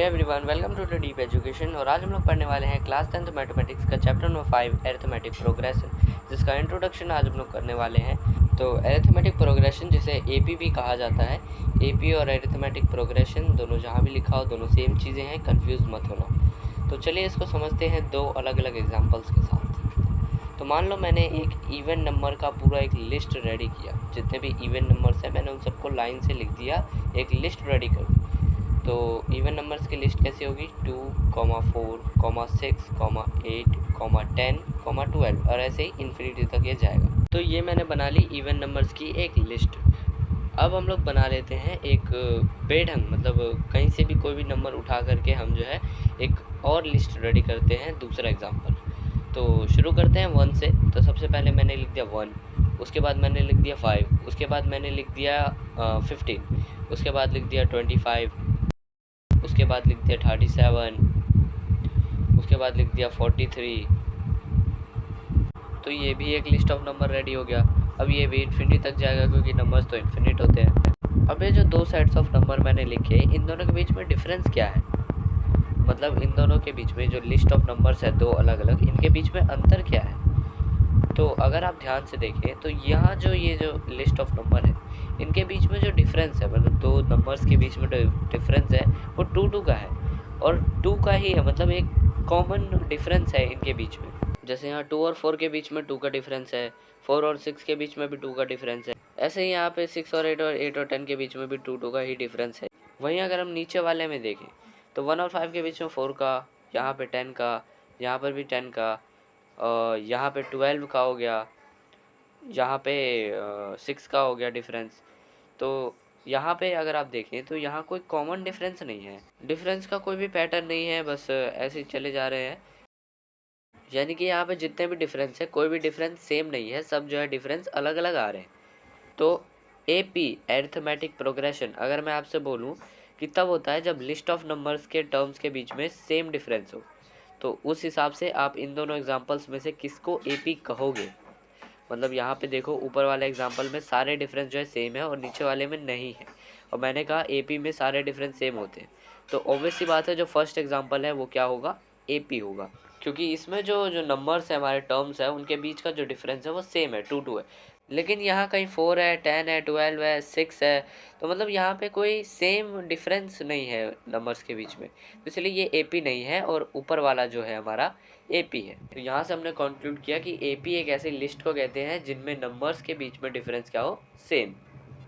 Hey everyone, welcome to the deep education. और आज हम लोग पढ़ने वाले हैं क्लास 10th मैथमेटिक्स का चैप्टर नंबर 5 अरिथमेटिक प्रोग्रेशन, जिसका इंट्रोडक्शन आज हम लोग करने वाले हैं। तो अरिथमेटिक प्रोग्रेशन जिसे एपी भी कहा जाता है, एपी और अरिथमेटिक प्रोग्रेशन दोनों जहाँ भी लिखा हो दोनों सेम चीज़ें हैं, कंफ्यूज मत होना। तो चलिए इसको समझते हैं दो अलग अलग एग्जाम्पल्स के साथ। तो मान लो मैंने एक इवन नंबर का पूरा एक लिस्ट रेडी किया, जितने भी इवन नंबर्स हैं मैंने उन सबको लाइन से लिख दिया, एक लिस्ट रेडी कर दी। तो इवन नंबर्स की लिस्ट कैसी होगी? 2, 4, 6, 8, 10, 12 और ऐसे ही इन्फिनिटी तक ये जाएगा। तो ये मैंने बना ली इवन नंबर्स की एक लिस्ट। अब हम लोग बना लेते हैं एक बेढंग, मतलब कहीं से भी कोई भी नंबर उठा करके हम जो है एक और लिस्ट रेडी करते हैं, दूसरा एग्जाम्पल। तो शुरू करते हैं 1 से। तो सबसे पहले मैंने लिख दिया 1, उसके बाद मैंने लिख दिया 5, उसके बाद मैंने लिख दिया 15, उसके बाद लिख दिया 25, उसके बाद लिख दिया 37, उसके बाद लिख दिया 43। तो ये भी एक लिस्ट ऑफ नंबर रेडी हो गया। अब ये भी इन्फिनिटी तक जाएगा क्योंकि नंबर्स तो इन्फिनिट होते हैं। अब ये जो दो सेट्स ऑफ नंबर मैंने लिखे, इन दोनों के बीच में डिफरेंस क्या है? मतलब इन दोनों के बीच में जो लिस्ट ऑफ नंबर्स है दो अलग अलग, इनके बीच में अंतर क्या है? तो अगर आप ध्यान से देखें तो यहाँ जो ये जो लिस्ट ऑफ नंबर है, इनके बीच में जो डिफरेंस है, मतलब दो नंबर्स के बीच में जो डिफरेंस है वो 2 का है, और 2 का ही है, मतलब एक कॉमन डिफरेंस है इनके बीच में। जैसे यहाँ 2 और 4 के बीच में 2 का डिफरेंस है, 4 और 6 के बीच में भी 2 का डिफरेंस है, ऐसे ही यहाँ पे 6 और 8 और 8 और 10 के बीच में भी 2 का ही डिफरेंस है। वहीं अगर हम नीचे वाले में देखें तो 1 और 5 के बीच में 4 का, यहाँ पे 10 का, यहाँ पर भी 10 का, यहाँ पे 12 का हो गया, यहाँ पे 6 का हो गया डिफरेंस। तो यहाँ पे अगर आप देखें तो यहाँ कोई कॉमन डिफरेंस नहीं है, डिफरेंस का कोई भी पैटर्न नहीं है, बस ऐसे ही चले जा रहे हैं। यानी कि यहाँ पे जितने भी डिफरेंस है, कोई भी डिफरेंस सेम नहीं है, सब जो है डिफरेंस अलग अलग आ रहे हैं। तो एपी अरिथमेटिक प्रोग्रेशन अगर मैं आपसे बोलूँ कि तब होता है जब लिस्ट ऑफ नंबर्स के टर्म्स के बीच में सेम डिफरेंस हो। तो उस हिसाब से आप इन दोनों एग्जांपल्स में से किसको एपी कहोगे? मतलब यहाँ पे देखो, ऊपर वाले एग्जांपल में सारे डिफरेंस जो है सेम है और नीचे वाले में नहीं है, और मैंने कहा एपी में सारे डिफरेंस सेम होते हैं। तो ऑब्वियस सी बात है जो फर्स्ट एग्जांपल है वो क्या होगा? एपी होगा, क्योंकि इसमें जो जो नंबर्स है, हमारे टर्म्स है, उनके बीच का जो डिफरेंस है वो सेम है, 2 है। लेकिन यहाँ कहीं 4 है, 10 है, 12 है, 6 है, तो मतलब यहाँ पे कोई सेम डिफरेंस नहीं है नंबर्स के बीच में, तो इसलिए ये एपी नहीं है, और ऊपर वाला जो है हमारा एपी है। तो यहाँ से हमने कंक्लूड किया कि एपी एक ऐसी लिस्ट को कहते हैं जिनमें नंबर्स के बीच में डिफरेंस क्या हो? सेम।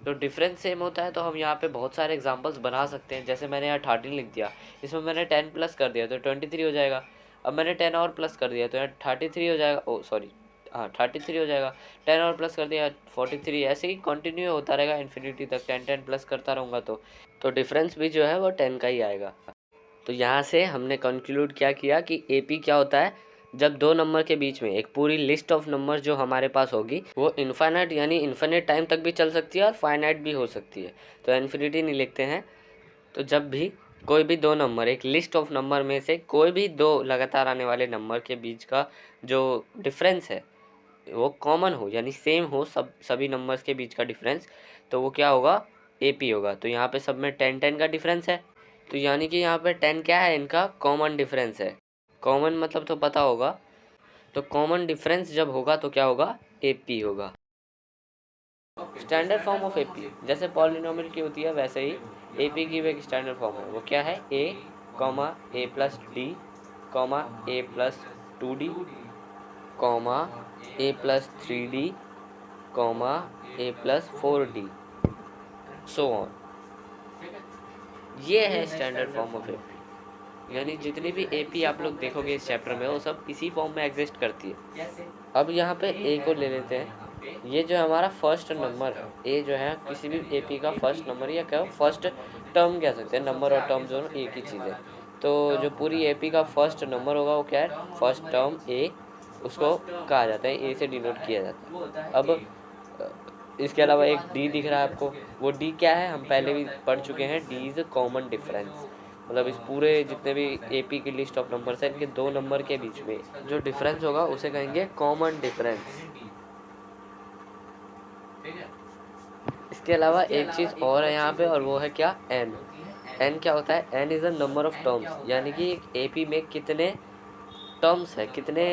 तो डिफरेंस सेम होता है तो हम यहाँ पे बहुत सारे एग्जांपल्स बना सकते हैं। जैसे मैंने यहाँ 13 लिख दिया, इसमें मैंने 10 प्लस कर दिया तो 23 हो जाएगा। अब मैंने 10 और प्लस कर दिया तो यहाँ 33 हो जाएगा, ओ सॉरी, हाँ 33 हो जाएगा। 10 और प्लस कर दिया 43, ऐसे ही कंटिन्यू होता रहेगा इन्फिनिटी तक, 10 प्लस करता रहूँगा तो डिफरेंस भी जो है वो 10 का ही आएगा। तो यहाँ से हमने कंक्लूड क्या किया कि एपी क्या होता है? जब दो नंबर के बीच में एक पूरी लिस्ट ऑफ नंबर जो हमारे पास होगी वो इन्फाइनाइट यानी इन्फिनिट टाइम तक भी चल सकती है और फाइनाइट भी हो सकती है, तो इन्फिनिटी नहीं लिखते हैं। तो जब भी कोई भी दो नंबर, एक लिस्ट ऑफ नंबर में से कोई भी दो लगातार आने वाले नंबर के बीच का जो डिफरेंस है वो कॉमन हो, यानी सेम हो, सभी नंबर्स के बीच का डिफरेंस, तो वो क्या होगा? एपी होगा। तो यहाँ पे सब में 10 का डिफरेंस है, तो यानी कि यहाँ पे 10 क्या है? इनका कॉमन डिफरेंस है। कॉमन मतलब तो पता होगा, तो कॉमन डिफरेंस जब होगा तो क्या होगा? एपी होगा। स्टैंडर्ड फॉर्म ऑफ एपी जैसे पॉलिनोमियल की होती है वैसे ही एपी की भी एक स्टैंडर्ड फॉर्म है। वो क्या है? A comma A plus D comma A plus 2d comma A plus 3d comma A plus 4d, so on. ये है स्टैंडर्ड फॉर्म ऑफ एपी। यानी जितनी भी एपी आप लोग देखोगे इस चैप्टर में वो सब इसी फॉर्म में एग्जिस्ट करती है। अब यहाँ पे ए को ले लेते हैं। ये जो हमारा फर्स्ट नंबर है, ए जो है किसी भी एपी का फर्स्ट नंबर, या क्या फर्स्ट टर्म कह सकते हैं, नंबर और टर्म दोनों एक ही चीज़ है। तो जो पूरी एपी का फर्स्ट नंबर होगा वो क्या है? फर्स्ट टर्म ए, उसको कहा जाता है, ए से डिनोट किया जाता है। अब इसके अलावा एक डी दिख रहा है आपको, वो डी क्या है? हम पहले भी पढ़ चुके हैं, डी इज़ कॉमन डिफरेंस। मतलब इस पूरे जितने भी एपी की लिस्ट ऑफ नंबर्स है, इनके दो नंबर के बीच में जो डिफरेंस होगा उसे कहेंगे कॉमन डिफरेंस। इसके अलावा एक चीज़ और है यहाँ पे, और वो है क्या? एन। एन क्या होता है? N is a number of terms, यानी कि एक एपी में कितने टर्म्स है, कितने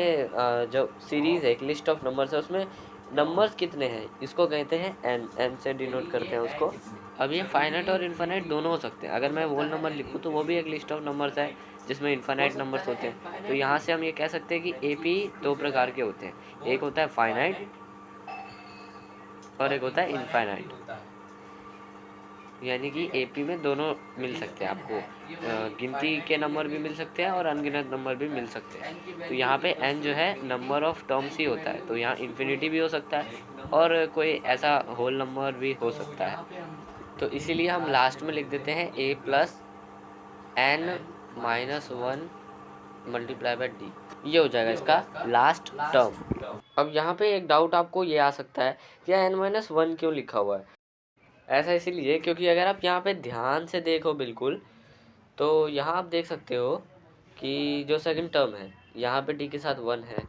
जो सीरीज है, एक लिस्ट ऑफ नंबर्स है, उसमें नंबर्स कितने हैं, इसको कहते हैं एन। एन से डिनोट करते हैं उसको। अब ये फाइनाइट और इनफाइनाइट दोनों हो सकते हैं। अगर मैं होल नंबर लिखूँ तो वो भी एक लिस्ट ऑफ नंबर्स है जिसमें इनफाइनाइट नंबर्स होते हैं। तो यहाँ से हम ये कह सकते हैं कि एपी दो प्रकार के होते हैं, एक होता है फाइनाइट और एक होता है इनफाइनाइट। यानी कि एपी में दोनों मिल सकते हैं आपको, गिनती के नंबर भी मिल सकते हैं और अनगिनत नंबर भी मिल सकते हैं। तो यहाँ पे एन जो है नंबर ऑफ टर्म्स ही होता है, तो यहाँ इन्फिनिटी भी हो सकता है और कोई ऐसा होल नंबर भी हो सकता है। तो इसीलिए हम लास्ट में लिख देते हैं A plus N minus one multiply by D, ये हो जाएगा इसका लास्ट टर्म। अब यहाँ पे एक डाउट आपको ये आ सकता है कि एन माइनस वन क्यों लिखा हुआ है? ऐसा इसीलिए क्योंकि अगर आप यहाँ पे ध्यान से देखो बिल्कुल, तो यहाँ आप देख सकते हो कि जो सेकंड टर्म है यहाँ पे डी के साथ वन है,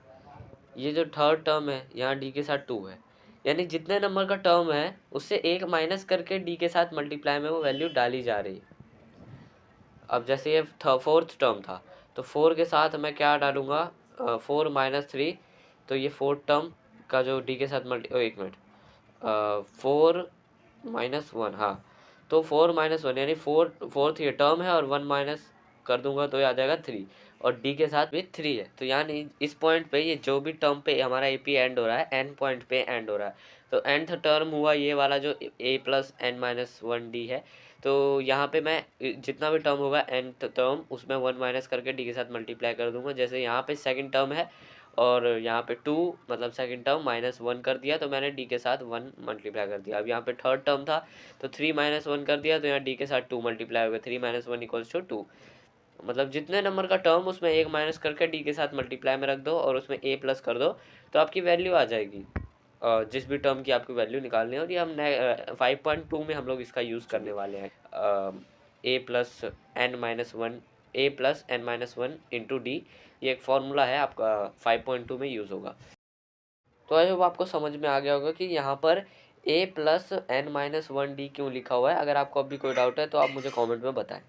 ये जो थर्ड टर्म है यहाँ डी के साथ टू है, यानी जितने नंबर का टर्म है उससे एक माइनस करके डी के साथ मल्टीप्लाई में वो वैल्यू डाली जा रही है। अब जैसे ये फोर्थ टर्म था तो फोर के साथ मैं क्या डालूंगा, फोर माइनस थ्री, तो ये फोर्थ टर्म का जो डी के साथ एक मिनट, फोर माइनस वन, हाँ, तो फोर माइनस वन यानी फोर्थ ये टर्म है और वन माइनस कर दूंगा तो ये आ जाएगा थ्री, और डी के साथ भी थ्री है। तो यानी इस पॉइंट पे ये जो भी टर्म पे हमारा ए पी एंड हो रहा है, एन पॉइंट पे एंड हो रहा है, तो nth टर्म हुआ ये वाला जो A plus N minus one D है। तो यहाँ पे मैं जितना भी टर्म होगा nth टर्म उसमें वन माइनस करके डी के साथ मल्टीप्लाई कर दूंगा। जैसे यहाँ पे सेकंड टर्म है और यहाँ पे टू, मतलब सेकंड टर्म माइनस वन कर दिया तो मैंने डी के साथ वन मल्टीप्लाई कर दिया। अब यहाँ पे थर्ड टर्म था तो थ्री माइनस वन कर दिया तो यहाँ डी के साथ टू मल्टीप्लाई हो गया, three minus one equals to two. मतलब जितने नंबर का टर्म उसमें एक माइनस करके डी के साथ मल्टीप्लाई में रख दो और उसमें ए प्लस कर दो तो आपकी वैल्यू आ जाएगी, जिस भी टर्म की आपकी वैल्यू निकालनी है। और ये हम 5.2 में हम लोग इसका यूज़ करने वाले हैं, A plus N minus one, A plus N minus one into D, ये एक फॉर्मूला है आपका 5.2 में यूज़ होगा। तो आई होप आपको समझ में आ गया होगा कि यहाँ पर A plus N minus one D क्यों लिखा हुआ है। अगर आपको अभी कोई डाउट है तो आप मुझे कॉमेंट में बताएं।